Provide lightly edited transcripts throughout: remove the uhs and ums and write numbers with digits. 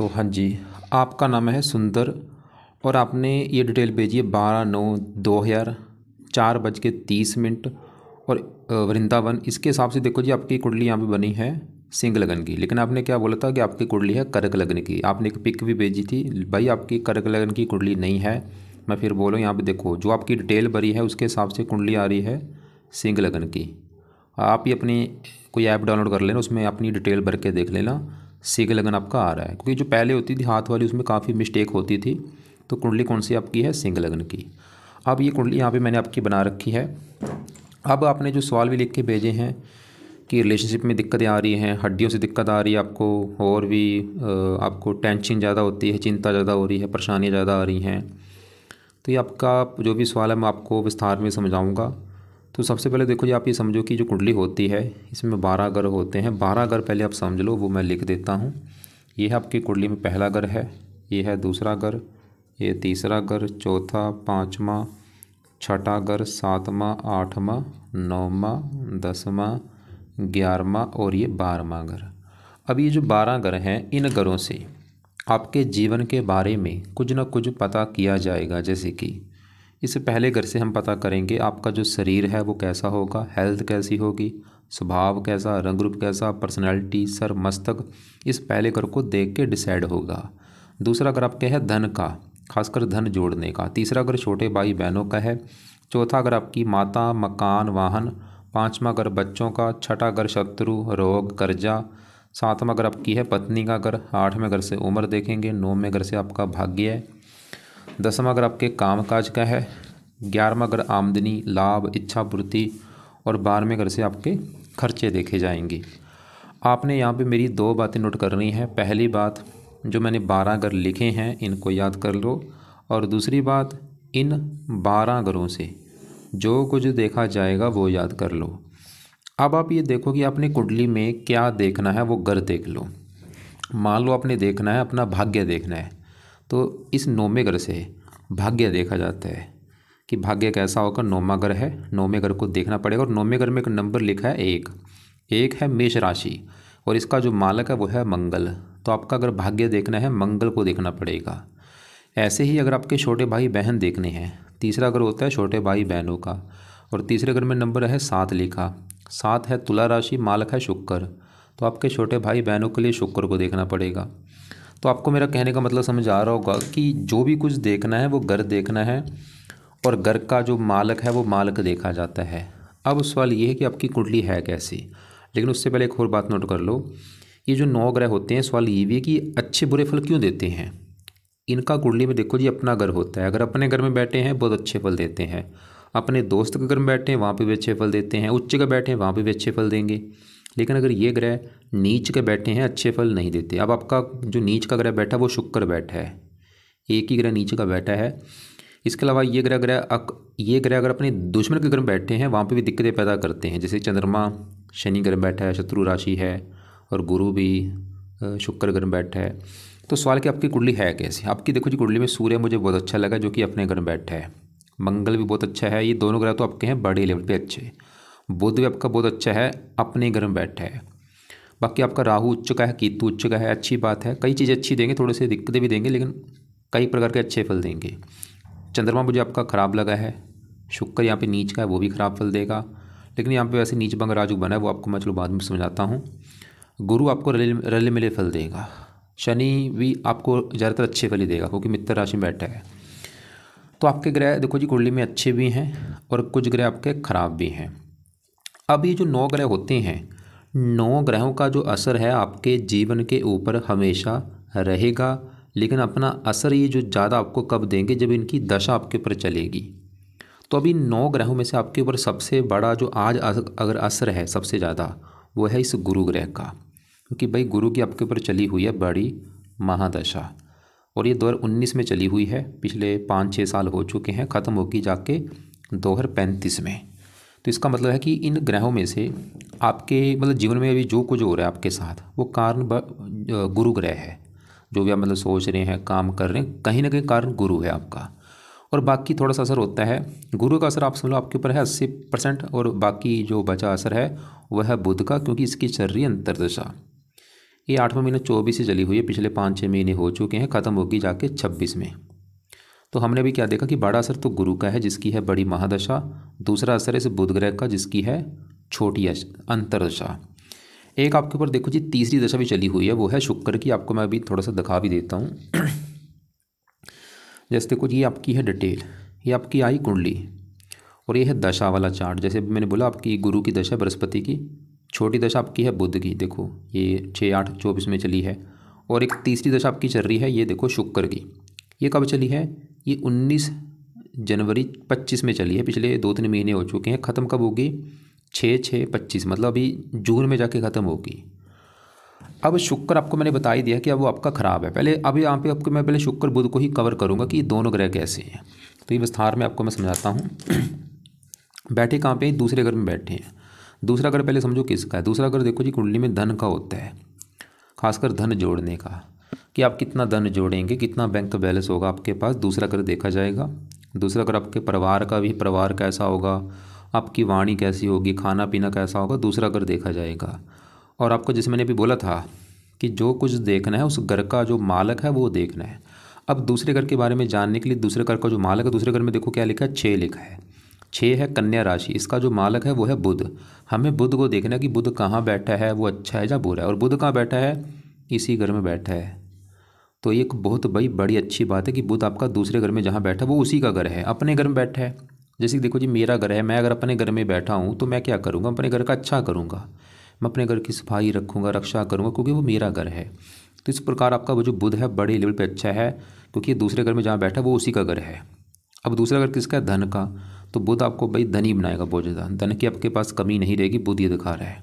तो हाँ जी, आपका नाम है सुंदर और आपने ये डिटेल भेजी है 12/9/2000 4:30 और वृंदावन। इसके हिसाब से देखो जी, आपकी कुंडली यहाँ पे बनी है सिंह लगन की, लेकिन आपने क्या बोला था कि आपकी कुंडली है कर्क लगन की। आपने एक पिक भी भेजी थी, भाई आपकी कर्क लगन की कुंडली नहीं है। मैं फिर बोलो, यहाँ पे देखो जो आपकी डिटेल भरी है उसके हिसाब से कुंडली आ रही है सिंह लगन की। आप ही अपनी कोई ऐप डाउनलोड कर लेना, उसमें अपनी डिटेल भर के देख लेना, सिंह लगन आपका आ रहा है। क्योंकि जो पहले होती थी हाथ वाली उसमें काफ़ी मिस्टेक होती थी। तो कुंडली कौन सी आपकी है? सिंह लगन की। अब ये कुंडली यहाँ पे मैंने आपकी बना रखी है। अब आपने जो सवाल भी लिख के भेजे हैं कि रिलेशनशिप में दिक्कतें आ रही हैं, हड्डियों से दिक्कत आ रही है आपको, और भी आपको टेंशन ज़्यादा होती है, चिंता ज़्यादा हो रही है, परेशानियाँ ज़्यादा आ रही हैं, तो ये आपका जो भी सवाल है मैं आपको विस्तार में समझाऊंगा। तो सबसे पहले देखो जी, आप ये समझो कि जो कुंडली होती है इसमें 12 ग्रह होते हैं। 12 ग्रह पहले आप समझ लो, वो मैं लिख देता हूँ। ये है आपकी कुंडली में पहला ग्रह है, ये है दूसरा ग्रह, ये तीसरा ग्रह, चौथा, पाँचवा, छठा ग्रह, सातवां, आठवां, नौवां, 10वां, 11वां और ये 12वां ग्रह। अब ये जो 12 ग्रह हैं, इन ग्रहों से आपके जीवन के बारे में कुछ ना कुछ पता किया जाएगा। जैसे कि इससे पहले घर से हम पता करेंगे आपका जो शरीर है वो कैसा होगा, हेल्थ कैसी होगी, स्वभाव कैसा, रंग रूप कैसा, पर्सनैलिटी, सर, मस्तक, इस पहले घर को देख के डिसाइड होगा। दूसरा घर आपके है धन का, खासकर धन जोड़ने का। तीसरा घर छोटे भाई बहनों का है। चौथा घर आपकी माता, मकान, वाहन। पाँचवा घर बच्चों का। छठा घर शत्रु, रोग, कर्जा। सातवां घर आपकी है पत्नी का घर। आठवें घर से उम्र देखेंगे। नौवें घर से आपका भाग्य है। 10वां घर आपके काम काज का है। 11वां घर आमदनी, लाभ, इच्छा पूर्ति और 12वें घर से आपके खर्चे देखे जाएंगे। आपने यहाँ पे मेरी दो बातें नोट करनी है। पहली बात, जो मैंने 12 घर लिखे हैं इनको याद कर लो, और दूसरी बात, इन 12 घरों से जो कुछ देखा जाएगा वो याद कर लो। अब आप ये देखो कि आपने कुंडली में क्या देखना है, वो घर देख लो। मान लो आपने देखना है अपना भाग्य देखना है, तो इस 9वें घर से भाग्य देखा जाता है कि भाग्य कैसा होगा। 9वां घर है, 9वें घर को देखना पड़ेगा। और 9वें घर में एक नंबर लिखा है 1, एक है मेष राशि और इसका जो मालक है वो है मंगल। तो आपका अगर भाग्य देखना है मंगल को देखना पड़ेगा। ऐसे ही अगर आपके छोटे भाई बहन देखने हैं, तीसरा घर होता है छोटे भाई बहनों का, और तीसरे घर में नंबर है 7 लिखा। 7 है तुला राशि, मालक है शुक्र। तो आपके छोटे भाई बहनों के लिए शुक्र को देखना पड़ेगा। तो आपको मेरा कहने का मतलब समझ आ रहा होगा कि जो भी कुछ देखना है वो घर देखना है, और घर का जो मालक है वो मालक देखा जाता है। अब सवाल ये है कि आपकी कुंडली है कैसी। लेकिन उससे पहले एक और बात नोट कर लो, ये जो 9 ग्रह होते हैं, सवाल ये भी है कि अच्छे बुरे फल क्यों देते हैं। इनका कुंडली में देखो जी अपना घर होता है। अगर अपने घर में बैठे हैं बहुत अच्छे फल देते हैं, अपने दोस्त के घर में बैठे हैं वहाँ पे भी अच्छे फल देते हैं, उच्च के बैठे हैं वहाँ पे भी अच्छे फल देंगे। लेकिन अगर ये ग्रह नीच के बैठे हैं अच्छे फल नहीं देते। अब आपका जो नीच का ग्रह बैठा है वो शुक्र बैठा है, एक ही ग्रह नीचे का बैठा है। इसके अलावा ये ग्रह अगर अपने दुश्मन के घर में बैठे हैं वहाँ पे भी दिक्कतें पैदा करते हैं। जैसे चंद्रमा शनि ग्रह में बैठा है, शत्रु राशि है, और गुरु भी शुक्र ग्रह में बैठा है। तो सवाल कि आपकी कुंडली है कैसी। आपकी देखो जी कुंडली में सूर्य मुझे बहुत अच्छा लगा जो कि अपने घर में बैठा है। मंगल भी बहुत अच्छा है, ये दोनों ग्रह तो आपके हैं बड़े लेवल पे अच्छे। बुध भी आपका बहुत अच्छा है, अपने घर में बैठा है। बाकी आपका राहु उच्च का है, केतु उच्च का है, अच्छी बात है। कई चीज़ें अच्छी देंगे, थोड़े से दिक्कतें भी देंगे, लेकिन कई प्रकार के अच्छे फल देंगे। चंद्रमा मुझे आपका ख़राब लगा है, शुक्र यहाँ पे नीच का है वो भी ख़राब फल देगा। लेकिन यहाँ पे वैसे नीच भंग राजू बना है, वो आपको मैं चलो बाद में समझाता हूँ। गुरु आपको रले मिले फल देगा। शनि भी आपको ज़्यादातर अच्छे फल ही देगा क्योंकि मित्र राशि में बैठा है। तो आपके ग्रह देखो जी कुंडली में अच्छे भी हैं और कुछ ग्रह आपके खराब भी हैं। अब ये जो 9 ग्रह होते हैं, 9 ग्रहों का जो असर है आपके जीवन के ऊपर हमेशा रहेगा। लेकिन अपना असर ये जो ज़्यादा आपको कब देंगे, जब इनकी दशा आपके ऊपर चलेगी। तो अभी 9 ग्रहों में से आपके ऊपर सबसे बड़ा जो आज अगर असर है सबसे ज़्यादा, वो है इस गुरु ग्रह का। क्योंकि भाई गुरु की आपके ऊपर चली हुई है बड़ी महादशा, और ये 2019 में चली हुई है। पिछले 5-6 साल हो चुके हैं, ख़त्म होगी जाके 2035 में। तो इसका मतलब है कि इन ग्रहों में से आपके मतलब जीवन में अभी जो कुछ हो रहा है आपके साथ, वो कारण गुरु ग्रह है। जो भी आप मतलब सोच रहे हैं, काम कर रहे हैं, कहीं ना कहीं कारण गुरु है आपका। और बाकी थोड़ा सा असर होता है, गुरु का असर आप समझ लो आपके ऊपर है 80%, और बाकी जो बचा असर है वह है बुध का, क्योंकि इसकी चल रही है अंतर्दशा। ये 8वां महीना 24 से चली हुई है, पिछले 5-6 महीने हो चुके हैं, ख़त्म होगी जाके 26 में। तो हमने अभी क्या देखा कि बड़ा असर तो गुरु का है जिसकी है बड़ी महादशा, दूसरा असर है इस बुध ग्रह का जिसकी है छोटी अंतरदशा। एक आपके ऊपर देखो जी तीसरी दशा भी चली हुई है, वो है शुक्र की। आपको मैं अभी थोड़ा सा दिखा भी देता हूँ। जैसे देखो ये आपकी है डिटेल, ये आपकी आई कुंडली और ये है दशा वाला चार्ट। जैसे मैंने बोला आपकी गुरु की दशा बृहस्पति की, छोटी दशा आपकी है बुध की, देखो ये 6-8-24 में चली है। और एक तीसरी दशा आपकी चल रही है, ये देखो शुक्र की। ये कब चली है? ये 19 जनवरी 25 में चली है, पिछले 2-3 महीने हो चुके हैं। ख़त्म कब होगी? 6/6/25, मतलब अभी जून में जाके ख़त्म होगी। अब शुक्र आपको मैंने बता ही दिया कि अब वो आपका ख़राब है। पहले अभी यहाँ पे आपको मैं पहले शुक्र बुध को ही कवर करूँगा कि ये दोनों ग्रह कैसे हैं, तो ये विस्तार में आपको मैं समझाता हूँ। बैठे कहाँ पे? दूसरे घर में बैठे हैं। दूसरा घर पहले समझो किसका है। दूसरा घर देखो जी कुंडली में धन का होता है, खासकर धन जोड़ने का, कि आप कितना धन जोड़ेंगे, कितना बैंक बैलेंस होगा आपके पास, दूसरा घर देखा जाएगा। दूसरा घर आपके परिवार का भी, परिवार कैसा होगा, आपकी वाणी कैसी होगी, खाना पीना कैसा होगा, दूसरा घर देखा जाएगा। और आपको जैसे मैंने अभी बोला था कि जो कुछ देखना है उस घर का जो मालिक है वो देखना है। अब दूसरे घर के बारे में जानने के लिए दूसरे घर का जो मालिक है, दूसरे घर में देखो क्या लिखा है? 6 लिखा है। 6 है कन्या राशि, इसका जो मालिक है वो है बुध। हमें बुध को देखना है कि बुध कहाँ बैठा है, वो अच्छा है या बुरा है। और बुध कहाँ बैठा है? इसी घर में बैठा है। तो एक बहुत बड़ी अच्छी बात है कि बुध आपका दूसरे घर में जहाँ बैठा है वो उसी का घर है, अपने घर में बैठा है। जैसे कि देखो जी मेरा घर है, मैं अगर अपने घर में बैठा हूँ तो मैं क्या करूँगा? अपने घर का अच्छा करूँगा, मैं अपने घर की सफाई रखूँगा, रक्षा करूँगा, क्योंकि वो मेरा घर है। तो इस प्रकार आपका वो जो बुध है बड़े लेवल पे अच्छा है, क्योंकि दूसरे घर में जहाँ बैठा है वो उसी का घर है। अब दूसरा घर किसका है? धन का। तो बुध आपको भाई धनी बनाएगा बहुत ज़्यादा, धन की आपके पास कमी नहीं रहेगी, बुध ये दिखा रहा है।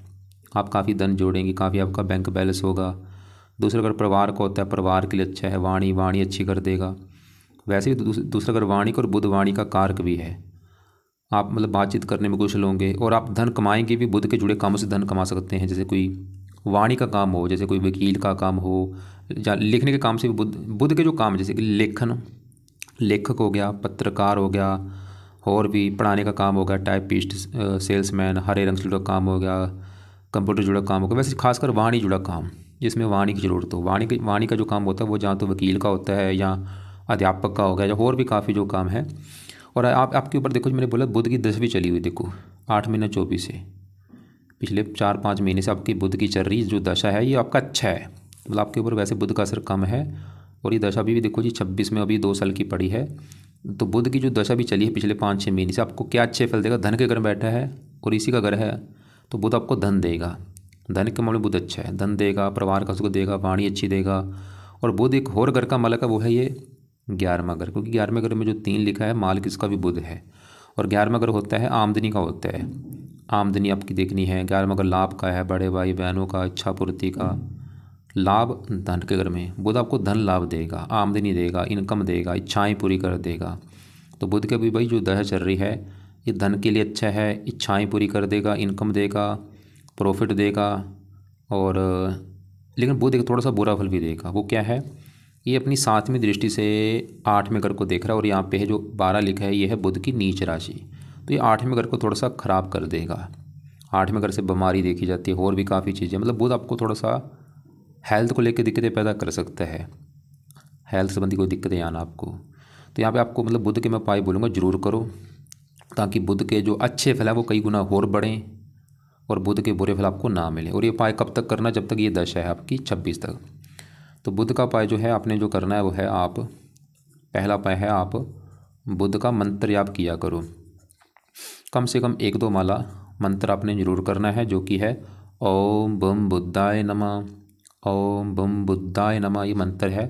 आप काफ़ी धन जोड़ेंगे, काफ़ी आपका बैंक बैलेंस होगा। दूसरा घर परिवार का होता है, परिवार के लिए अच्छा है, वाणी अच्छी कर देगा। वैसे भी दूसरा घर वाणी का और बुध वाणी का कारक भी है। आप मतलब बातचीत करने में कुशल होंगे और आप धन कमाएंगे भी, बुध के जुड़े कामों से धन कमा सकते हैं। जैसे कोई वाणी का काम हो, जैसे कोई वकील का काम हो, या लिखने के काम से भी बुध के जो काम, जैसे कि लेखक हो गया, पत्रकार हो गया, और भी पढ़ाने का काम हो गया, टाइपिस्ट, सेल्समैन, हरे रंग से जुड़ा काम हो गया, कंप्यूटर जुड़ा काम हो गया। वैसे खासकर वाणी जुड़ा काम, जिसमें वाणी की ज़रूरत हो, वाणी का जो काम होता है वो जहाँ तो वकील का होता है या अध्यापक का हो गया, या और भी काफ़ी जो काम है। और आपके ऊपर देखो, मैंने बोला बुध की 10वीं चली हुई, देखो 8 महीना 24 से, पिछले 4-5 महीने से आपकी बुध की चल रही जो दशा है ये आपका अच्छा है। मतलब आपके ऊपर वैसे बुध का असर कम है, और ये दशा भी देखो जी 26 में अभी 2 साल की पड़ी है। तो बुध की जो दशा भी चली है पिछले 5-6 महीने से, आपको क्या अच्छे फल देगा? धन के घर में बैठा है और इसी का घर है, तो बुध आपको धन देगा। धन के मामले में बुध अच्छा है, धन देगा, परिवार का सुख देगा, वाणी अच्छी देगा। और बुध एक और घर का मालिक है, वो है ये 11वां घर, क्योंकि 11वें घर में जो 3 लिखा है मालिक इसका भी बुध है। और 11वां घर होता है आमदनी का, होता है आमदनी आपकी देखनी है। 11वां घर लाभ का है, बड़े भाई बहनों का, इच्छा पूर्ति का लाभ। धन के घर में बुध आपको धन लाभ देगा, आमदनी देगा, इनकम देगा, इच्छाएं पूरी कर देगा। तो बुध के भी भाई जो दशा चल रही है ये धन के लिए अच्छा है, इच्छाएं पूरी कर देगा, इनकम देगा, प्रॉफिट देगा। और लेकिन बुध एक थोड़ा सा बुरा फल भी देगा। वो क्या है? ये अपनी 7वीं दृष्टि से 8वें घर को देख रहा है, और यहाँ पे है जो 12 लिखा है ये है बुध की नीच राशि। तो ये 8वें घर को थोड़ा सा ख़राब कर देगा। 8वें घर से बीमारी देखी जाती है, और भी काफ़ी चीज़ें, मतलब बुध आपको थोड़ा सा हेल्थ को लेकर दिक्कतें पैदा कर सकता है, हेल्थ संबंधी कोई दिक्कतें आना आपको। तो यहाँ पे आपको मतलब बुध के मैं उपाय बोलूँगा ज़रूर करो, ताकि बुध के जो अच्छे फल हैं वो कई गुना और बढ़ें और बुध के बुरे फल आपको ना मिले। और ये उपाय कब तक करना? जब तक ये दशा है आपकी 26 तक। तो बुध का उपाय जो है आपने जो करना है वो है, आप पहला उपाय है आप बुध का मंत्र याप किया करो। कम से कम 1-2 माला मंत्र आपने जरूर करना है, जो कि है ओम बम बुद्धाय नमः, ओम बम बुद्धाय नमः। ये मंत्र है,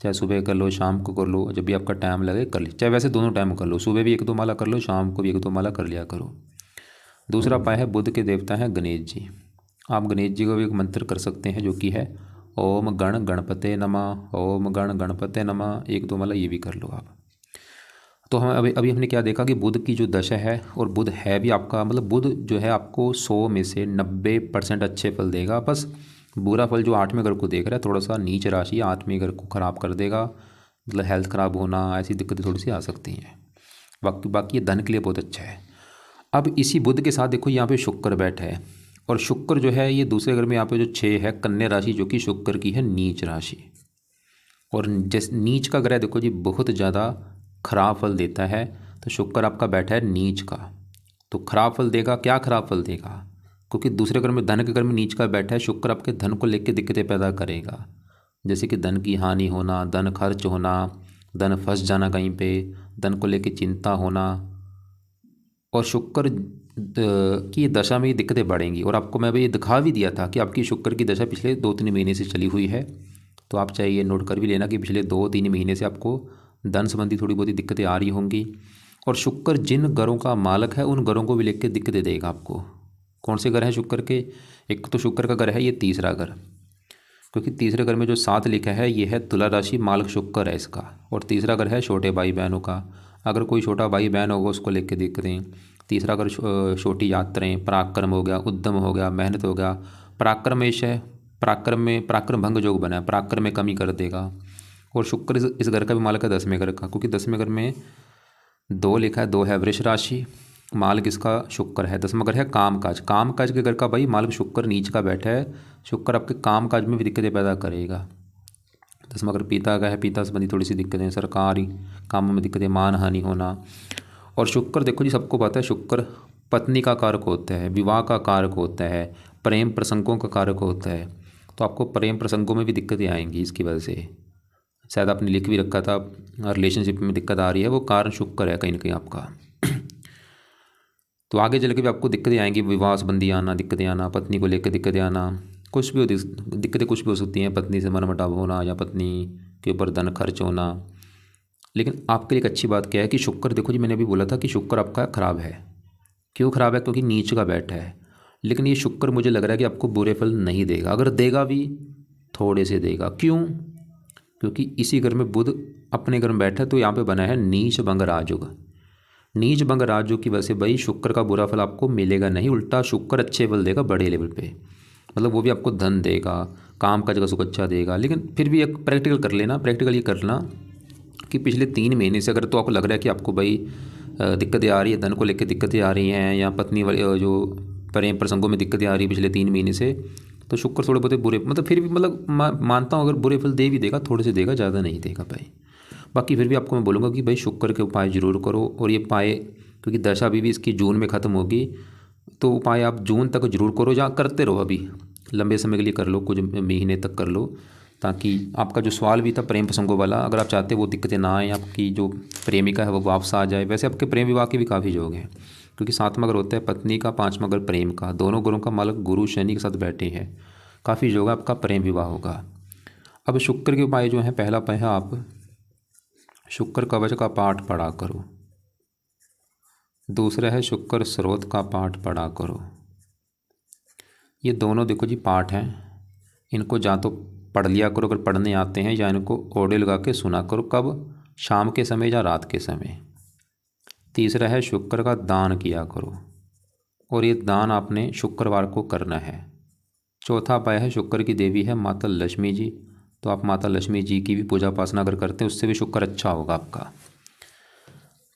चाहे सुबह कर लो, शाम को कर लो, जब भी आपका टाइम लगे कर ली। चाहे वैसे दोनों टाइम कर लो, सुबह भी 1-2 माला कर लो, शाम को भी 1-2 माला कर लिया करो। दूसरा उपाय है बुध के देवता हैं गणेश जी। आप गणेश जी को भी एक मंत्र कर सकते हैं, जो कि है ओम गण गणपते नमः, ओम गण गणपते नमः। 1-2 माला ये भी कर लो आप। तो हम अभी हमने क्या देखा कि बुध की जो दशा है, और बुध है भी आपका, मतलब बुध जो है आपको 100 में से 90% अच्छे फल देगा। बस बुरा फल जो 8वें घर को देख रहा है, थोड़ा सा नीच राशि 8वें घर को ख़राब कर देगा, मतलब हेल्थ ख़राब होना, ऐसी दिक्कतें थोड़ी सी आ सकती हैं। बाकी ये धन के लिए बहुत अच्छा है। अब इसी बुध के साथ देखो यहाँ पे शुक्र बैठा है, और शुक्र जो है ये दूसरे घर में यहाँ पे जो 6 है कन्या राशि, जो कि शुक्र की है नीच राशि। और जिस नीच का ग्रह देखो जी बहुत ज़्यादा खराब फल देता है। तो शुक्र आपका बैठा है नीच का, तो खराब फल देगा। क्या खराब फल देगा? क्योंकि दूसरे घर में धन के घर में नीच का बैठा है, शुक्र आपके धन को लेकर दिक्कतें पैदा करेगा, जैसे कि धन की हानि होना, धन खर्च होना, धन फंस जाना कहीं पे, धन को लेकर चिंता होना। और शुक्र की दशा में ये दिक्कतें बढ़ेंगी। और आपको मैं अभी ये दिखा भी दिया था कि आपकी शुक्र की दशा पिछले 2-3 महीने से चली हुई है। तो आप चाहिए नोट कर भी लेना कि पिछले 2-3 महीने से आपको धन संबंधी थोड़ी बहुत दिक्कतें आ रही होंगी। और शुक्र जिन घरों का मालक है उन घरों को भी लेकर दिक्कतें देगा आपको। कौन से घर हैं शुक्र के? एक तो शुक्र का घर है ये तीसरा घर, क्योंकि तीसरे घर में जो 7 लिखा है ये है तुला राशि, मालक शुक्र है इसका। और तीसरा घर है छोटे भाई बहनों का। अगर कोई छोटा भाई बहन होगा उसको लेकर दिक्कतें। तीसरा घर छोटी यात्राएं, पराक्रम हो गया, उद्यम हो गया, मेहनत हो गया। पराक्रमेश है, पराक्रम में पराक्रम भंग योग बना है, पराक्रम में कमी कर देगा। और शुक्र इस घर का भी मालक है 10वें घर का, क्योंकि 10वें घर में 2 लिखा है, 2 है वृष राशि, मालक इसका शुक्र है। 10वां घर है कामकाज, कामकाज के घर का भाई मालक शुक्र नीच का बैठा है। शुक्र आपके कामकाज में भी दिक्कतें पैदा करेगा। 10वां घर पिता का है, पिता संबंधी थोड़ी सी दिक्कतें, सरकारी कामों में दिक्कतें, मान हानि होना। और शुक्र देखो जी सबको पता है शुक्र पत्नी का कारक होता है, विवाह का कारक होता है, प्रेम प्रसंगों का कारक होता है। तो आपको प्रेम प्रसंगों में भी दिक्कतें आएंगी इसकी वजह से। शायद आपने लिख भी रखा था रिलेशनशिप में दिक्कत आ रही है, वो कारण शुक्र है कहीं ना कहीं आपका। तो आगे चल के भी आपको दिक्कतें आएंगी, विवाह संबंधी आना, दिक्कतें आना, पत्नी को लेकर दिक्कतें आना, कुछ भी दिक्कतें कुछ भी हो सकती हैं। पत्नी से मनमुटाव होना या पत्नी के ऊपर धन खर्च होना। लेकिन आपके लिए एक अच्छी बात क्या है कि शुक्र देखो जी मैंने अभी बोला था कि शुक्र आपका खराब है। क्यों खराब है? क्योंकि नीच का बैठा है। लेकिन ये शुक्र मुझे लग रहा है कि आपको बुरे फल नहीं देगा, अगर देगा भी थोड़े से देगा। क्यों? क्योंकि इसी घर में बुध अपने घर में बैठा है, तो यहाँ पे बना है नीच भंग राजयोग। नीच भंग राजयोग की वजह से भाई शुक्र का बुरा फल आपको मिलेगा नहीं, उल्टा शुक्र अच्छे फल देगा बड़े लेवल पे। मतलब वो भी आपको धन देगा, काम काज का सुख अच्छा देगा। लेकिन फिर भी एक प्रैक्टिकल कर लेना, प्रैक्टिकल ये करना कि पिछले 3 महीने से अगर तो आपको लग रहा है कि आपको भाई दिक्कतें आ रही है, धन को लेकर दिक्कतें आ रही हैं, या पत्नी वाली जो प्रेम प्रसंगों में दिक्कतें आ रही है पिछले 3 महीने से, तो शुक्र थोड़े बहुत बुरे मतलब फिर भी मतलब मानता हूँ अगर बुरे फल दे भी देगा थोड़े से देगा, ज़्यादा नहीं देगा भाई। बाकी फिर भी आपको मैं बोलूँगा कि भाई शुक्र के उपाय ज़रूर करो। और ये उपाय क्योंकि दशा अभी भी इसकी जून में ख़त्म होगी, तो उपाय आप जून तक जरूर करो, या करते रहो, अभी लंबे समय के लिए कर लो, कुछ महीने तक कर लो, ताकि आपका जो सवाल भी था प्रेम प्रसंगों वाला, अगर आप चाहते हो वो दिक्कतें ना आए, आपकी जो प्रेमिका है वो वापस आ जाए। वैसे आपके प्रेम विवाह के भी काफ़ी योग हैं, क्योंकि 7वां घर होता है पत्नी का, 5वां घर प्रेम का, दोनों घरों का मालक गुरु शनि के साथ बैठे हैं, काफ़ी योग आपका प्रेम विवाह होगा। अब शुक्र के उपाय जो हैं, पहला उपाय है आप शुक्र कवच का पाठ पढ़ा करो। दूसरा है शुक्र स्रोत का पाठ पढ़ा करो। ये दोनों देखो जी पाठ हैं, इनको या तो पढ़ लिया करो अगर पढ़ने आते हैं, या इनको ऑडियो लगा के सुना करो। कब? शाम के समय या रात के समय। तीसरा है शुक्र का दान किया करो, और ये दान आपने शुक्रवार को करना है। चौथा उपाय है शुक्र की देवी है माता लक्ष्मी जी, तो आप माता लक्ष्मी जी की भी पूजा उपासना अगर करते हैं उससे भी शुक्र अच्छा होगा आपका।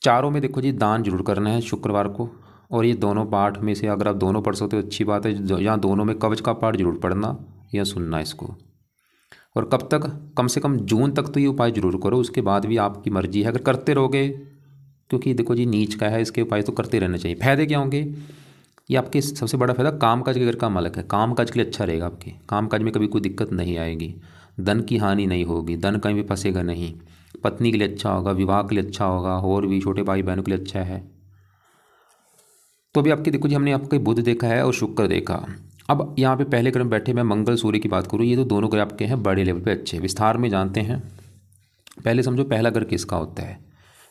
चारों में देखो जी दान जरूर करना है शुक्रवार को। और ये दोनों पाठ में से अगर आप दोनों पढ़ सकते हो अच्छी बात है, या दोनों में कवच का पाठ जरूर पढ़ना या सुनना इसको। और कब तक? कम से कम जून तक तो ये उपाय जरूर करो, उसके बाद भी आपकी मर्जी है अगर करते रहोगे, क्योंकि देखो जी नीच का है, इसके उपाय तो करते रहना चाहिए। फायदे क्या होंगे? ये आपके सबसे बड़ा फायदा कामकाज के घर का मालक है, कामकाज के लिए अच्छा रहेगा, आपके कामकाज में कभी कोई दिक्कत नहीं आएगी, धन की हानि नहीं होगी, धन कहीं भी फंसेगा नहीं, पत्नी के लिए अच्छा होगा, विवाह के लिए अच्छा होगा, और भी छोटे भाई बहनों के लिए अच्छा है। तो अभी आपके देखो जी हमने आपके बुध देखा है और शुक्र देखा। अब यहाँ पे पहले क्रम बैठे मैं मंगल सूर्य की बात करूँ, ये तो दोनों ग्रह आपके हैं बड़े लेवल पे अच्छे, विस्तार में जानते हैं। पहले समझो पहला घर किसका होता है।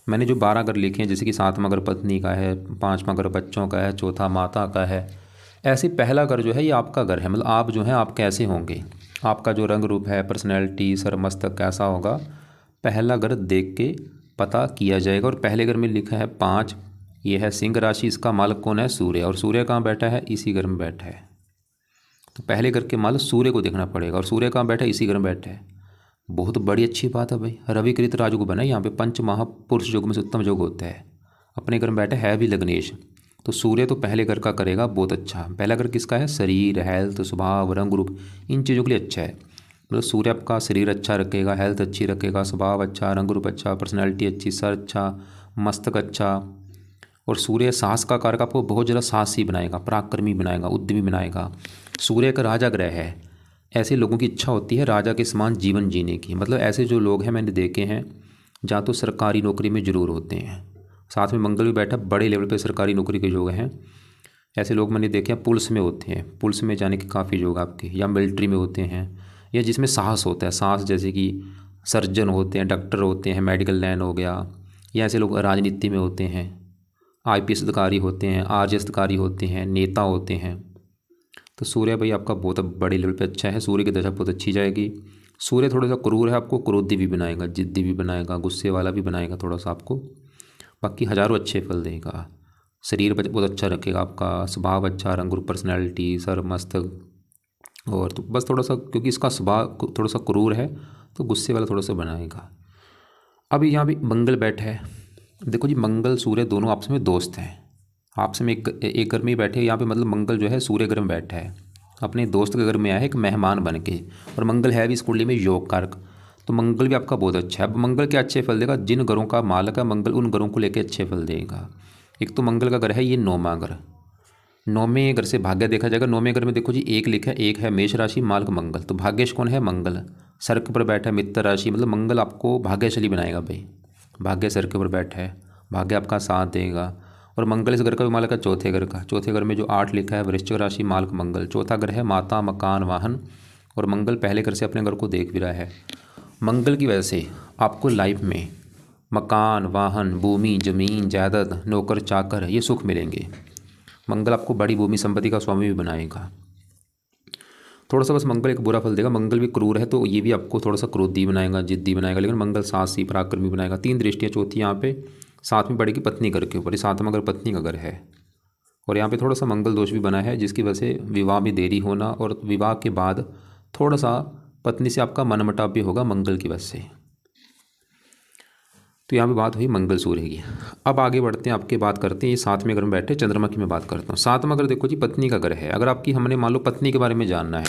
मैंने जो 12 घर लिखे हैं, जैसे कि 7वां घर पत्नी का है, 5वां घर बच्चों का है, चौथा माता का है, ऐसे पहला घर जो है ये आपका घर है। मतलब आप जो हैं आप कैसे होंगे, आपका जो रंग रूप है, पर्सनैलिटी, सर मस्तक कैसा होगा, पहला घर देख के पता किया जाएगा। और पहले घर में लिखा है 5, ये है सिंह राशि, इसका मालक कौन है? सूर्य। और सूर्य कहाँ बैठा है? इसी घर में बैठा है। तो पहले घर के मालक सूर्य को देखना पड़ेगा, और सूर्य कहाँ बैठा है? इसी घर में बैठा है। बहुत बड़ी अच्छी बात है भाई, रविकृत राजयोग बना है यहाँ पे, पंच महापुरुष योग में से उत्तम योग होता है। अपने घर में बैठा है भी लग्नेश, तो सूर्य तो पहले घर का करेगा बहुत अच्छा। पहला घर किसका है? शरीर, हेल्थ, स्वभाव, रंग रूप, इन चीज़ों के लिए अच्छा है। मतलब सूर्य आपका शरीर अच्छा रखेगा, हेल्थ अच्छी रखेगा, स्वभाव अच्छा, रंग रूप अच्छा, पर्सनैलिटी अच्छी, सर अच्छा, मस्तक अच्छा। और सूर्य साहस का कारक, आपको बहुत ज़्यादा साहसी बनाएगा, पराक्रमी बनाएगा, उद्यमी बनाएगा। सूर्य एक राजा ग्रह है। ऐसे लोगों की इच्छा होती है राजा के समान जीवन जीने की। मतलब ऐसे जो लोग हैं मैंने देखे हैं, जहाँ तो सरकारी नौकरी में ज़रूर होते हैं, साथ में मंगल भी बैठा, बड़े लेवल पे सरकारी नौकरी के जो हैं ऐसे लोग मैंने देखे हैं। पुलिस में होते हैं, पुलिस में जाने के काफ़ी योग आपके, या मिलिट्री में होते हैं, या जिसमें साहस होता है, साहस जैसे कि सर्जन होते हैं, डॉक्टर होते हैं, मेडिकल लाइन हो गया, या ऐसे लोग राजनीति में होते हैं, आईपीएस अधिकारी होते हैं, आरएएस अधिकारी होते हैं, नेता होते हैं। तो सूर्य भाई आपका बहुत बड़े लेवल पे अच्छा है, सूर्य की दशा बहुत अच्छी जाएगी। सूर्य थोड़ा सा क्रूर है, आपको क्रोधी भी बनाएगा, जिद्दी भी बनाएगा, गुस्से वाला भी बनाएगा थोड़ा सा आपको। बाकी हज़ारों अच्छे फल देगा। शरीर बहुत अच्छा रखेगा आपका, स्वभाव अच्छा, रंग रूप, पर्सनैलिटी, सर मस्तक। और तो बस थोड़ा सा, क्योंकि इसका स्वभाव थोड़ा सा क्रूर है तो गुस्से वाला थोड़ा सा बनाएगा। अब यहाँ भी मंगल बैठा है। देखो जी, मंगल सूर्य दोनों आपस में दोस्त हैं, आपस में एक घर में ही बैठे। यहाँ पे मतलब मंगल जो है सूर्य घर में बैठा है, अपने दोस्त के घर में आया है एक मेहमान बन के। और मंगल है भी इस कुंडली में योग कारक, तो मंगल भी आपका बहुत अच्छा है। अब मंगल क्या अच्छे फल देगा? जिन घरों का मालक है मंगल, उन घरों को लेकर अच्छे फल देगा। एक तो मंगल का घर है ये नौवां घर, नौवें घर से भाग्य देखा जाएगा। नौवें घर में देखो जी एक लिखा है, एक है मेष राशि, मालक मंगल, तो भाग्यश कौन है? मंगल। सर्क पर बैठा है मित्र राशि, मतलब मंगल आपको भाग्यशाली बनाएगा भाई। भाग्य सर के ऊपर बैठा है, भाग्य आपका साथ देगा। और मंगल इस घर का भी मालक है चौथे घर का। चौथे घर में जो 8 लिखा है वृश्चिक राशि, मालक मंगल। चौथा घर है माता, मकान, वाहन, और मंगल पहले घर से अपने घर को देख भी रहा है। मंगल की वजह से आपको लाइफ में मकान, वाहन, भूमि, जमीन, जायदाद, नौकर चाकर, ये सुख मिलेंगे। मंगल आपको बड़ी भूमि संपत्ति का स्वामी भी बनाएगा। थोड़ा सा बस मंगल एक बुरा फल देगा, मंगल भी क्रूर है तो ये भी आपको थोड़ा सा क्रोधी बनाएगा, जिद्दी बनाएगा। लेकिन मंगल साहसी, पराक्रमी बनाएगा। 3 दृष्टियाँ चौथी यहाँ पे साथ में पड़ेगी पत्नी घर के ऊपर, ये सातवां घर पत्नी का घर है। और यहाँ पे थोड़ा सा मंगल दोष भी बना है, जिसकी वजह से विवाह में देरी होना, और विवाह के बाद थोड़ा सा पत्नी से आपका मनमुटाव भी होगा मंगल की वजह से। तो यहाँ पे बात हुई मंगल सूर्य की। अब आगे बढ़ते हैं, आपके बात करते हैं ये 7वें घर में बैठे चंद्रमा की मैं बात करता हूँ। 7वां घर देखो जी पत्नी का घर है। अगर आपकी, हमने मान लो पत्नी के बारे में जानना है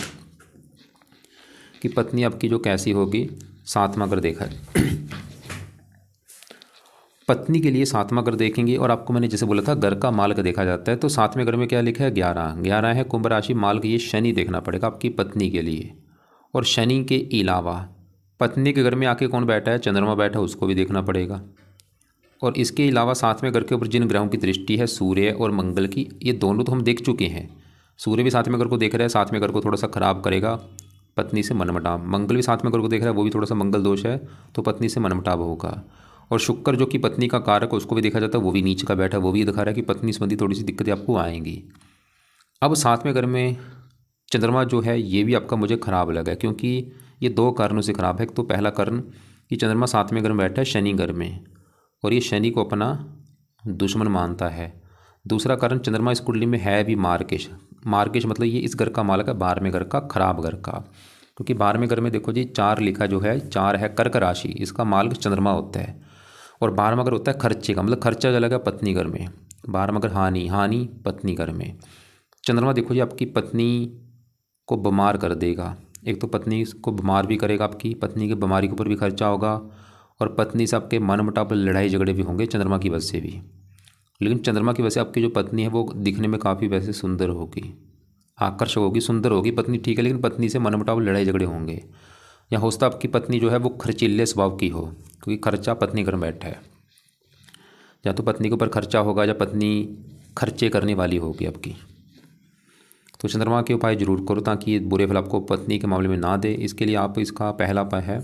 कि पत्नी आपकी जो कैसी होगी, 7वां घर देखा है पत्नी के लिए 7वां घर देखेंगे। और आपको मैंने जैसे बोला था घर का मालक देखा जाता है, तो 7वें घर में क्या लिखा है? 11 है कुंभ राशि, मालक ये शनि देखना पड़ेगा आपकी पत्नी के लिए। और शनि के अलावा पत्नी के घर में आके कौन बैठा है? चंद्रमा बैठा, उसको भी देखना पड़ेगा। और इसके अलावा 7वें घर के ऊपर जिन ग्रहों की दृष्टि है सूर्य और मंगल की, ये दोनों तो हम देख चुके हैं। सूर्य भी 7वें घर को देख रहा है, 7वें घर को थोड़ा सा खराब करेगा, पत्नी से मनमुटाव। मंगल भी 7वें घर को देख रहा है, वो भी थोड़ा सा मंगल दोष है, तो पत्नी से मनमुटाव होगा। और शुक्र जो कि पत्नी का कारक है उसको भी देखा जाता है, वो भी नीचे का बैठा है, वो भी दिखा रहा है कि पत्नी संबंधी थोड़ी सी दिक्कतें आपको आएंगी। अब 7वें घर में चंद्रमा जो है ये भी आपका मुझे खराब लगा, क्योंकि ये 2 कारणों से खराब है। एक तो पहला कारण कि चंद्रमा 7वें घर में बैठा है शनि घर में, और ये शनि को अपना दुश्मन मानता है। दूसरा कारण, चंद्रमा इस कुंडली में है भी मार्केश। मार्केश मतलब ये इस घर का मालक है 12वें घर का, खराब घर का। क्योंकि 12वें घर में देखो जी 4 लिखा जो है, 4 है कर्क राशि, इसका मालक चंद्रमा होता है। और 12वां घर होता है खर्चे का, मतलब खर्चा चला पत्नी घर में। 12वां घर हानि पत्नी घर में। चंद्रमा देखो जी आपकी पत्नी को बीमार कर देगा। एक तो पत्नी को बीमार भी करेगा, आपकी पत्नी की बीमारी के ऊपर भी खर्चा होगा, और पत्नी से आपके मनमुटाव, लड़ाई झगड़े भी होंगे चंद्रमा की वजह से भी। लेकिन चंद्रमा की वजह से आपकी जो पत्नी है वो दिखने में काफ़ी वैसे सुंदर होगी, आकर्षक होगी, सुंदर होगी पत्नी, ठीक है। लेकिन पत्नी से मनमुटाव, लड़ाई झगड़े होंगे। या हो सकता है आपकी पत्नी जो है वो खर्चीले स्वभाव की हो, क्योंकि खर्चा पत्नी घर में बैठा है। या तो पत्नी के ऊपर खर्चा होगा, या पत्नी खर्चे करने वाली होगी आपकी। तो चंद्रमा के उपाय जरूर करो ताकि ये बुरे फल आपको पत्नी के मामले में ना दे। इसके लिए आप, इसका पहला उपाय है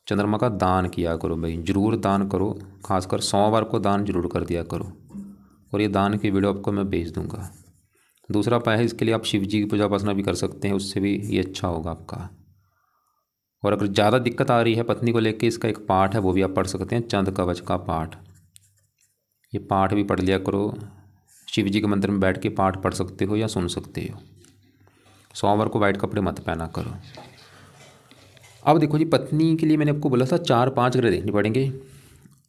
चंद्रमा का दान किया करो भाई, जरूर दान करो। खासकर सोमवार को दान जरूर कर दिया करो, और ये दान की वीडियो आपको मैं भेज दूंगा। दूसरा उपाय है, इसके लिए आप शिव जी की पूजा उपासना भी कर सकते हैं, उससे भी ये अच्छा होगा आपका। और अगर ज़्यादा दिक्कत आ रही है पत्नी को लेकर, इसका एक पाठ है वो भी आप पढ़ सकते हैं, चंद कवच का पाठ। ये पाठ भी पढ़ लिया करो, शिव जी के मंदिर में बैठ के पाठ पढ़ सकते हो या सुन सकते हो। सोमवार को वाइट कपड़े मत पहना करो। अब देखो जी पत्नी के लिए मैंने आपको बोला था 4-5 ग्रह देखने पड़ेंगे।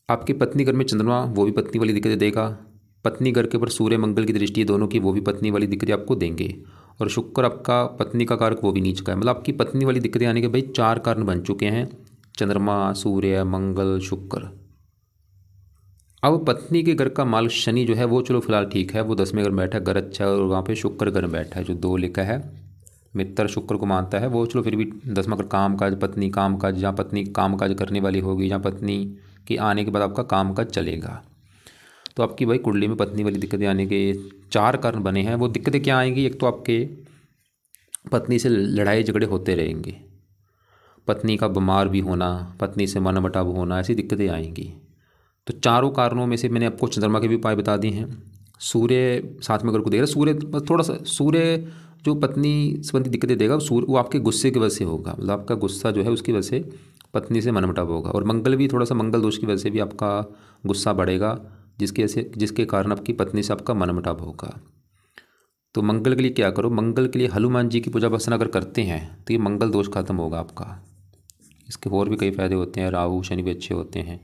आपकी पत्नी घर में चंद्रमा, वो भी पत्नी वाली दिक्कतें देगा। पत्नी घर के ऊपर सूर्य मंगल की दृष्टि है दोनों की, वो भी पत्नी वाली दिक्कतें आपको देंगे। और शुक्र आपका पत्नी का कारक, वो भी नीच का है। मतलब आपकी पत्नी वाली दिक्कतें आने के भाई 4 कारण बन चुके हैं, चंद्रमा, सूर्य, मंगल, शुक्र। अब पत्नी के घर का मालिक शनि जो है वो चलो फिलहाल ठीक है, वो 10वें घर में बैठा है, घर अच्छा है, और वहाँ पे शुक्र घर में बैठा है जो 2 लिखा है, मित्र शुक्र को मानता है, वो चलो फिर भी 10वां घर काम काज, पत्नी काम काज, जहाँ पत्नी काम काज करने वाली होगी, जहाँ पत्नी के आने के बाद आपका काम काज चलेगा। तो आपकी भाई कुंडली में पत्नी वाली दिक्कतें आने के 4 कारण बने हैं। वो दिक्कतें क्या आएंगी, एक तो आपके पत्नी से लड़ाई झगड़े होते रहेंगे, पत्नी का बीमार भी होना, पत्नी से मनमुटाव होना, ऐसी दिक्कतें आएंगी। तो चारों कारणों में से मैंने आपको चंद्रमा के भी उपाय बता दिए हैं। सूर्य 7वें घर को देगा, सूर्य थोड़ा सा, सूर्य जो पत्नी संबंधी दिक्कतें देगा सूर्य, वो आपके गुस्से की वजह से होगा, मतलब आपका गुस्सा जो है उसकी वजह से पत्नी से मनमुटाव होगा। और मंगल भी थोड़ा सा, मंगल दोष की वजह से भी आपका गुस्सा बढ़ेगा, जिसके कारण आपकी पत्नी से आपका मनमुटाव होगा। तो मंगल के लिए क्या करो, मंगल के लिए हनुमान जी की पूजा अर्चना अगर करते हैं तो ये मंगल दोष खत्म होगा आपका। इसके और भी कई फायदे होते हैं, राहु शनि भी अच्छे होते हैं।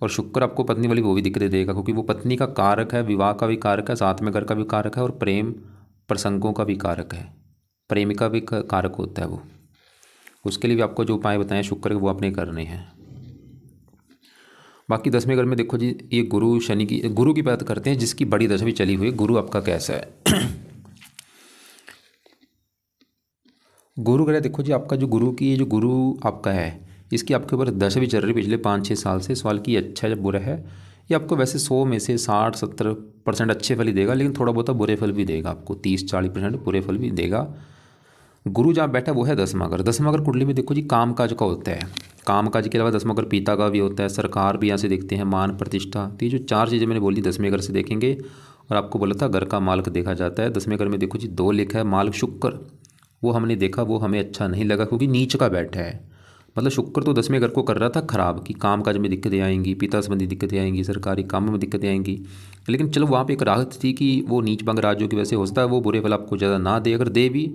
और शुक्र आपको पत्नी वाली वो भी दिक्कतें देगा, क्योंकि वो पत्नी का कारक है, विवाह का भी कारक है, 7वें घर का भी कारक है, और प्रेम प्रसंगों का भी कारक है, प्रेमिका भी कारक होता है वो। उसके लिए भी आपको जो उपाय बताएं शुक्र के, वो आपने करने हैं। बाकी 10वें घर में देखो जी, ये गुरु शनि की, गुरु की बात करते हैं जिसकी बड़ी दशा भी चली हुई है, गुरु आपका कैसा है। गुरु ग्रह देखो जी, आपका जो गुरु की, ये जो गुरु आपका है, इसकी आपके ऊपर दशा भी चल रही है पिछले 5-6 साल से। सवाल की अच्छा है या बुरा है, ये आपको वैसे 100 में से 60-70% अच्छे फल ही देगा, लेकिन थोड़ा बहुत बुरे फल भी देगा आपको, 30-40% बुरे फल भी देगा। गुरु जहाँ बैठा वो है 10वां घर। 10वां घर कुंडली में देखो जी काम काज का होता है, काम काज के अलावा 10वां घर पिता का भी होता है, सरकार भी यहाँ से देखते हैं, मान प्रतिष्ठा। तो ये जो 4 चीज़ें मैंने बोली 10वें घर से देखेंगे। और आपको बोला था घर का मालिक देखा जाता है। 10वें घर में देखो जी 2 लिखा है, मालिक शुक्र, वो हमने देखा, वो हमें अच्छा नहीं लगा, क्योंकि नीच का बैठा है। मतलब शुक्र तो 10वें घर को कर रहा था खराब, कि काम काज में दिक्कतें आएंगी, पिता संबंधी दिक्कतें आएंगी, सरकारी काम में दिक्कतें आएंगी। लेकिन चलो वहाँ पे एक राहत थी कि वो नीच भंग राज्यों की वजह से होता है, वो बुरे फल आपको ज़्यादा ना दे, अगर दे भी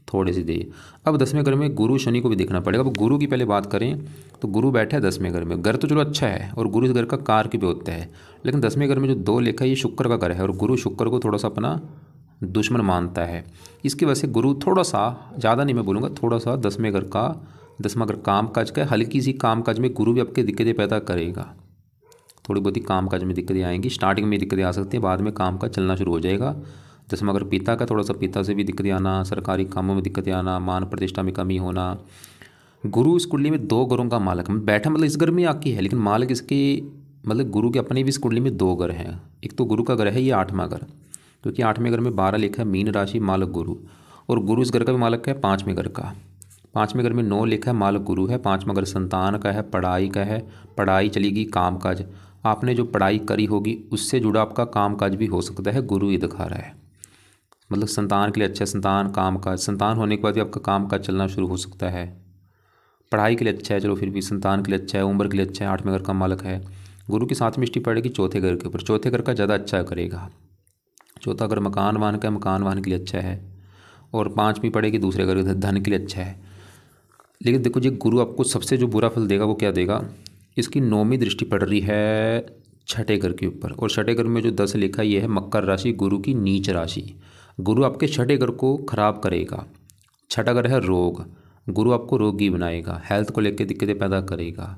थोड़े से दे। अब 10वें घर में गुरु शनि को भी देखना पड़ेगा। अब गुरु की पहले बात करें तो गुरु बैठा है 10वें घर में, घर तो चलो अच्छा है, और गुरु इस घर का कारक भी होता है। लेकिन 10वें घर में जो 2 लिखा है ये शुक्र का घर है, और गुरु शुक्र को थोड़ा सा अपना दुश्मन मानता है। इसकी वजह से गुरु थोड़ा सा, ज़्यादा नहीं मैं बोलूँगा, थोड़ा सा 10वें घर का, 10वां घर काम काज का, हल्की सी काम काज में गुरु भी आपके दिक्कतें पैदा करेगा। थोड़ी बहुत ही काम काज में दिक्कतें आएंगी, स्टार्टिंग में दिक्कतें आ सकती हैं, बाद में काम काज चलना शुरू हो जाएगा। 10वां घर पिता का, थोड़ा सा पिता से भी दिक्कतें आना, सरकारी कामों में दिक्कतें आना, मान प्रतिष्ठा में कमी होना। गुरु इस कुंडली में 2 घरों का मालिक बैठा, मतलब इस घर में आकी है, लेकिन मालिक इसके, मतलब गुरु के अपने भी इस कुंडली में 2 घर हैं। एक तो गुरु का घर है ये 8वां घर, क्योंकि 8वें घर में 12 लिखा है, मीन राशि मालक गुरु, और गुरु इस घर का भी मालक है 5वें घर का। 5वें घर में 9 लिखा है, मालक गुरु है। 5वां घर संतान का है, पढ़ाई का है, पढ़ाई चलेगी, काम काज, आपने जो पढ़ाई करी होगी उससे जुड़ा आपका काम काज भी हो सकता है, गुरु ये दिखा रहा है। मतलब संतान के लिए अच्छा है, संतान काम काज, संतान होने के बाद भी आपका काम काज चलना शुरू हो सकता है। पढ़ाई के लिए अच्छा है, चलो फिर भी संतान के लिए अच्छा है, उम्र के लिए अच्छा है, 8वें घर का मालक है। गुरु की 7वीं दृष्टि पड़ेगी 4थे घर के ऊपर, 4थे घर का ज़्यादा अच्छा करेगा। 4था घर मकान वाहन का, मकान वाहन के लिए अच्छा है। और 5वीं पड़ेगी दूसरे घर, धन के लिए अच्छा है। लेकिन देखो जी गुरु आपको सबसे जो बुरा फल देगा वो क्या देगा, इसकी 9वीं दृष्टि पड़ रही है 6ठे घर के ऊपर, और 6ठे घर में जो 10 लिखा ये है मकर राशि, गुरु की नीच राशि। गुरु आपके 6ठे घर को खराब करेगा। 6ठा घर है रोग, गुरु आपको रोगी बनाएगा, हेल्थ को लेकर दिक्कतें पैदा करेगा।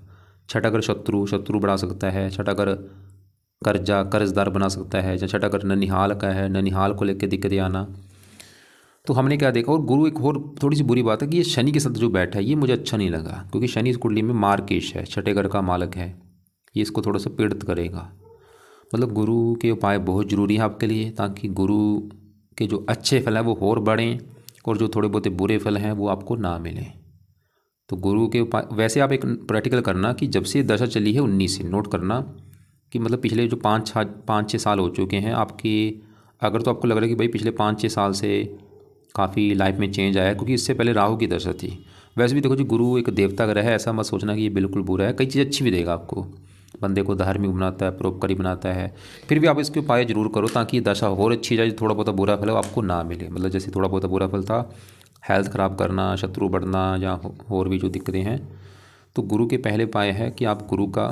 6ठा घर शत्रु बढ़ा सकता है। 6ठा घर कर्जदार बना सकता है। या 6ठा घर ननिहाल का है, ननिहाल को लेकर दिक्कतें आना। तो हमने क्या देखा, और गुरु एक और थोड़ी सी बुरी बात है कि ये शनि के साथ जो बैठा है ये मुझे अच्छा नहीं लगा, क्योंकि शनि इस कुंडली में मार्केश है, 6ठे घर का मालक है, ये इसको थोड़ा सा पीड़ित करेगा। मतलब गुरु के उपाय बहुत ज़रूरी है आपके लिए, ताकि गुरु के जो अच्छे फल हैं वो और बढ़ें, और जो थोड़े बहुत बुरे फल हैं वो आपको ना मिलें। तो गुरु के उपाय वैसे आप एक प्रैक्टिकल करना कि जब से दशा चली है 19 से, नोट करना कि मतलब पिछले जो 5-6 साल हो चुके हैं आपकी, अगर तो आपको लग रहा है कि भाई पिछले 5-6 साल से काफ़ी लाइफ में चेंज आया है, क्योंकि इससे पहले राहु की दशा थी। वैसे भी देखो जी गुरु एक देवता ग्रह है, ऐसा मत सोचना कि ये बिल्कुल बुरा है, कई चीज़ें अच्छी भी देगा आपको, बंदे को धार्मिक बनाता है, परोपकारी बनाता है। फिर भी आप इसके उपाय जरूर करो ताकि दशा और अच्छी जाए, थोड़ा बहुत बुरा फल आपको ना मिले। मतलब जैसे थोड़ा बहुत बुरा फल था, हेल्थ ख़राब करना, शत्रु बढ़ना, या और भी जो दिक्कतें हैं, तो गुरु के पहले उपाय है कि आप गुरु का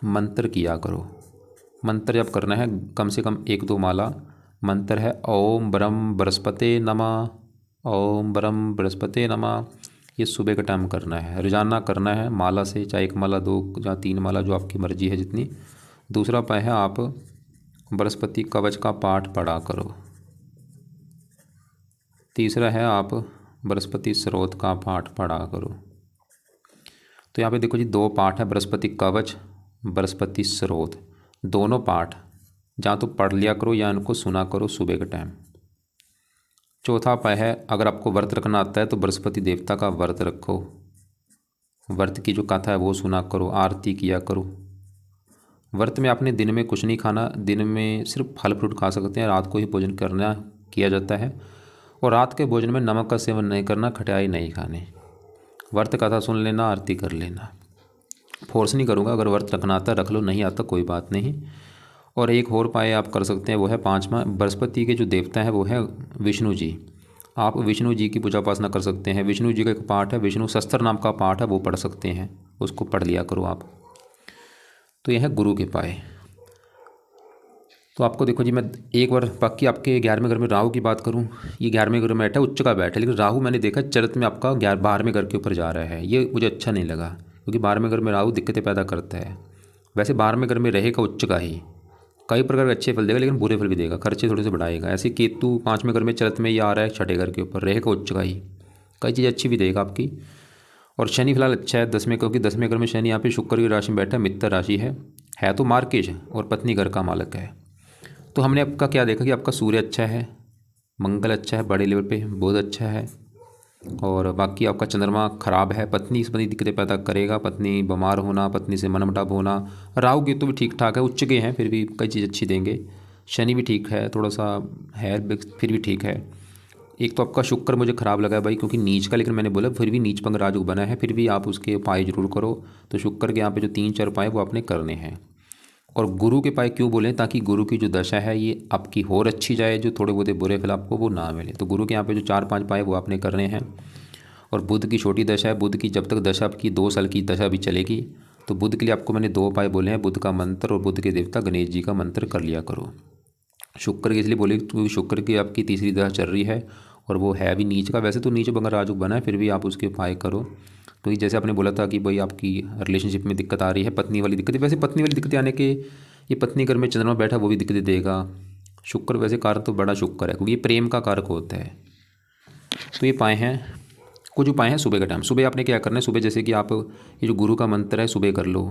मंत्र किया करो। मंत्र जब करना है कम से कम 1-2 माला। मंत्र है ओम ब्रह्म बृहस्पते नमः, ओम ब्रह्म बृहस्पते नमः। ये सुबह का टाइम करना है, रोजाना करना है माला से, चाहे 1 माला 2 या 3 माला, जो आपकी मर्जी है जितनी। दूसरा उपाय है आप बृहस्पति कवच का पाठ पढ़ा करो। तीसरा है आप बृहस्पति स्रोत का पाठ पढ़ा करो। तो यहाँ पे देखो जी 2 पाठ है, बृहस्पति कवच, बृहस्पति स्रोत, दोनों पाठ जहाँ तो पढ़ लिया करो या इनको सुना करो सुबह के टाइम। चौथा उपाय है, अगर आपको व्रत रखना आता है तो बृहस्पति देवता का व्रत रखो, व्रत की जो कथा है वो सुना करो, आरती किया करो। व्रत में आपने दिन में कुछ नहीं खाना, दिन में सिर्फ फल फ्रूट खा सकते हैं, रात को ही भोजन करना किया जाता है। और रात के भोजन में नमक का सेवन नहीं करना, खटाई नहीं खाने। व्रत कथा सुन लेना, आरती कर लेना। फोर्स नहीं करूँगा, अगर व्रत रखना आता रख लो, नहीं आता कोई बात नहीं। और एक और उपाय आप कर सकते हैं, वो है 5वां। बृहस्पति के जो देवता है वो है विष्णु जी। आप विष्णु जी की पूजा उपासना कर सकते हैं। विष्णु जी का एक पाठ है, विष्णु सहस्त्र नाम का पाठ है, वो पढ़ सकते हैं, उसको पढ़ लिया करो आप। तो यह है गुरु के उपाय। तो आपको देखो जी, मैं एक बार बाकी आपके 11वें घर में राहु की बात करूं। ये 11वें घर में बैठा है, उच्च का बैठा है, लेकिन राहु मैंने देखा चरित्र में आपका 12वें घर के ऊपर जा रहा है। ये मुझे अच्छा नहीं लगा, क्योंकि 12वें घर में राहु दिक्कतें पैदा करता है। वैसे 12वें घर में रहेगा उच्च का ही, कई प्रकार के अच्छे फल देगा, लेकिन बुरे फल भी देगा, खर्चे थोड़े से बढ़ाएगा। ऐसे केतु 5वें घर में चरित्र में ये आ रहा है, 6ठे घर के ऊपर रहेगा उच्च का ही, कई चीज़ें अच्छी भी देगा आपकी। और शनि फिलहाल अच्छा है 10वें, क्योंकि 10वें घर में शनि यहाँ पे शुक्र की राशि में बैठा है, मित्र राशि है तो मार्केश और पत्नी घर का मालक है। तो हमने आपका क्या देखा कि आपका सूर्य अच्छा है, मंगल अच्छा है, बड़े लेवल पे बुध अच्छा है, और बाकी आपका चंद्रमा खराब है। पत्नी संबंधी दिक्कतें पैदा करेगा, पत्नी बीमार होना, पत्नी से मनमुटाव होना। राहु केतु भी ठीक ठाक है, उच्च के हैं, फिर भी कई चीज़ अच्छी देंगे। शनि भी ठीक है, थोड़ा सा है, फिर भी ठीक है। एक तो आपका शुक्र मुझे ख़राब लगा है भाई, क्योंकि नीच का, लेकिन मैंने बोला फिर भी नीच पंग राजयोग बना है, फिर भी आप उसके उपाय जरूर करो। तो शुक्र के यहाँ पे जो 3-4 उपाय वो आपने करने हैं। और गुरु के उपाय क्यों बोलें, ताकि गुरु की जो दशा है ये आपकी और अच्छी जाए, जो थोड़े बहुत बुरे फल आपको वो ना मिले। तो गुरु के यहाँ पे जो 4-5 उपाय वो आपने करने हैं। और बुध की छोटी दशा है, बुध की जब तक दशा आपकी 2 साल की दशा भी चलेगी, तो बुध के लिए आपको मैंने 2 उपाय बोले हैं, बुध का मंत्र और बुध के देवता गणेश जी का मंत्र कर लिया करो। शुक्र की इसलिए बोले क्योंकि शुक्र की आपकी तीसरी दशा चल रही है, और वो है भी नीच का। वैसे तो नीच बंगर राजयोग बना है, फिर भी आप उसके उपाय करो। तो जैसे आपने बोला था कि भाई आपकी रिलेशनशिप में दिक्कत आ रही है, पत्नी वाली दिक्कत, वैसे पत्नी वाली दिक्कतें आने के, ये पत्नी घर में चंद्रमा बैठा वो भी दिक्कतें देगा। शुक्र वैसे कारक तो बड़ा शुक्र है, क्योंकि ये प्रेम का कारक होता है। तो ये उपाय हैं, कुछ उपाय हैं सुबह का टाइम। सुबह आपने क्या करना है, सुबह जैसे कि आप ये जो गुरु का मंत्र है सुबह कर लो,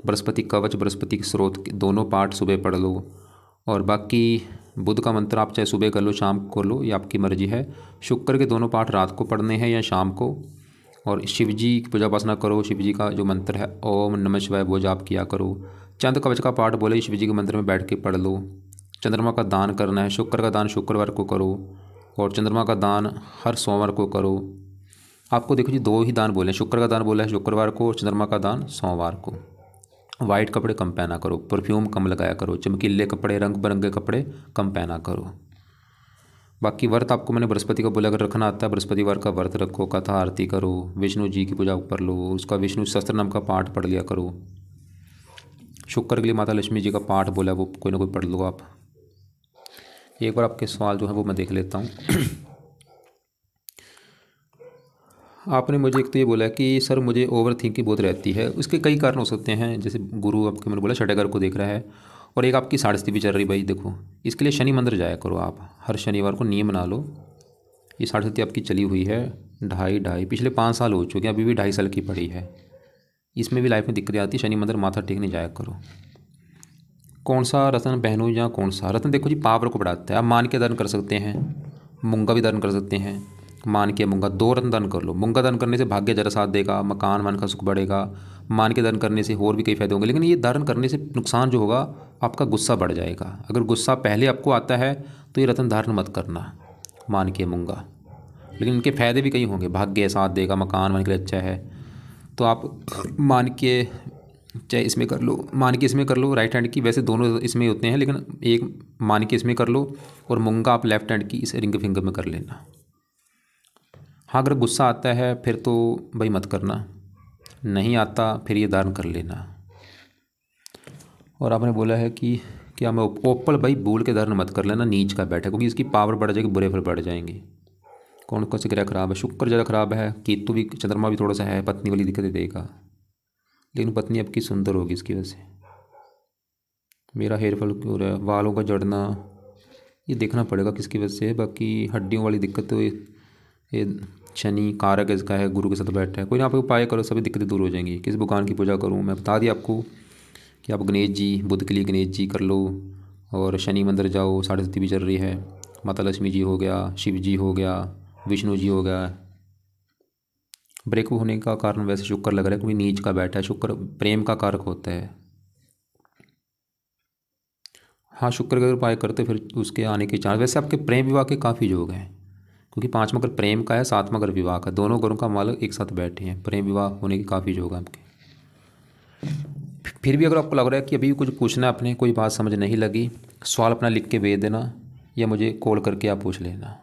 बृहस्पति कवच, बृहस्पति स्रोत दोनों पाठ सुबह पढ़ लो। और बाकी बुध का मंत्र आप चाहे सुबह कर लो, शाम को कर लो, ये आपकी मर्जी है। शुक्र के दोनों पाठ रात को पढ़ने हैं या शाम को। और शिव जी की पूजा उपासना करो, शिव जी का जो मंत्र है ओम नमः शिवाय वो जाप किया करो। चंद कवच का पाठ बोले शिव जी के मंत्र में बैठ के पढ़ लो। चंद्रमा का दान करना है, शुक्र का दान शुक्रवार को करो, और चंद्रमा का दान हर सोमवार को करो। आपको देखो जी 2 ही दान बोले, शुक्र का दान बोला है शुक्रवार को, और चंद्रमा का दान सोमवार को। वाइट कपड़े कम पहना करो, परफ्यूम कम लगाया करो, चमकीले कपड़े, रंग बिरंगे कपड़े कम पहना करो। बाकी व्रत आपको मैंने बृहस्पति का बोला, अगर रखना आता है बृहस्पतिवार का व्रत रखो, कथा आरती करो, विष्णु जी की पूजा कर लो, उसका विष्णु सहस्त्र नाम का पाठ पढ़ लिया करो। शुक्र के लिए माता लक्ष्मी जी का पाठ बोला, वो कोई ना कोई पढ़ लो आप। एक बार आपके सवाल जो है वो मैं देख लेता हूँ। आपने मुझे एक तो ये बोला कि सर मुझे ओवर थिंकिंग बहुत रहती है, उसके कई कारण हो सकते हैं। जैसे गुरु आपके मैंने बोला 6ठे घर को देख रहा है, और एक आपकी साढ़े भी चल रही भाई। देखो इसके लिए शनि मंदिर जाया करो आप, हर शनिवार को नियम बना लो। ये 60 आपकी चली हुई है ढाई पिछले 5 साल हो चुके हैं, अभी भी 2.5 साल की पड़ी है। इसमें भी लाइफ में दिक्कतें आती है, शनि मंदिर माथा टेकने जाया करो। कौन सा रत्न पहनूं या कौन सा रत्न, देखो जी पावर को बढ़ाता है। आप मान के दान कर सकते हैं, मूंगा भी दान कर सकते हैं। मान के मूंगा 2 रत्न दान कर लो। मूंगा दान करने से भाग्य जरा साथ देगा, मकान मन का सुख बढ़ेगा। मान के दान करने से और भी कई फायदे होंगे, लेकिन ये दान करने से नुकसान जो होगा, आपका गुस्सा बढ़ जाएगा। अगर गुस्सा पहले आपको आता है तो ये रत्न धारण मत करना, मान के मूंगा। लेकिन इनके फायदे भी कई होंगे, भाग्य साथ देगा, मकान मन के लिए अच्छा है। तो आप मान के चाहे इसमें कर लो, मान के इसमें कर लो राइट हैंड की, वैसे दोनों इसमें होते हैं, लेकिन एक मान के इसमें कर लो, और मूंगा आप लेफ्ट हैंड की इस रिंग फिंगर में कर लेना। हाँ अगर गुस्सा आता है फिर तो भाई मत करना, नहीं आता फिर ये दान कर लेना। और आपने बोला है कि क्या मैं ओप्पल भाई भूल के धर्म मत कर लेना, नीच का बैठा, क्योंकि इसकी पावर बढ़ जाएगी, बुरे फल बढ़ जाएंगे। कौन कौन से ग्रह खराब है? शुक्र ज़्यादा खराब है, केतु भी, चंद्रमा भी थोड़ा सा है, पत्नी वाली दिक्कतें देगा, लेकिन पत्नी आपकी सुंदर होगी इसकी वजह से। मेरा हेयर फॉल क्यों हो रहा है, बालों का झड़ना, ये देखना पड़ेगा किसकी वजह से है। बाकी हड्डियों वाली दिक्कत तो ये शनि कारक इसका है, गुरु के साथ बैठा है। कोई ना, आप उपाय करो, सभी दिक्कतें दूर हो जाएंगी। किस भगवान की पूजा करूँ? मैं बता दिया आपको कि आप गणेश जी, बुध के लिए गणेश जी कर लो, और शनि मंदिर जाओ, 7:30 भी चल रही है। माता लक्ष्मी जी हो गया, शिव जी हो गया, विष्णु जी हो गया। ब्रेक होने का कारण वैसे शुक्र लग रहा है, क्योंकि नीच का बैठा है। शुक्र प्रेम का कारक होता है। हाँ, शुक्र का अगर उपाय करते फिर उसके आने के चांस, वैसे आपके प्रेम विवाह के काफ़ी योग हैं, क्योंकि 5वां घर प्रेम का है, 7वां घर विवाह का, दोनों घरों का मालक एक साथ बैठे हैं, प्रेम विवाह होने के काफ़ी योग हैं आपके। फिर भी अगर आपको लग रहा है कि अभी कुछ पूछना है, अपने कोई बात समझ नहीं लगी, सवाल अपना लिख के भेज देना, या मुझे कॉल करके आप पूछ लेना।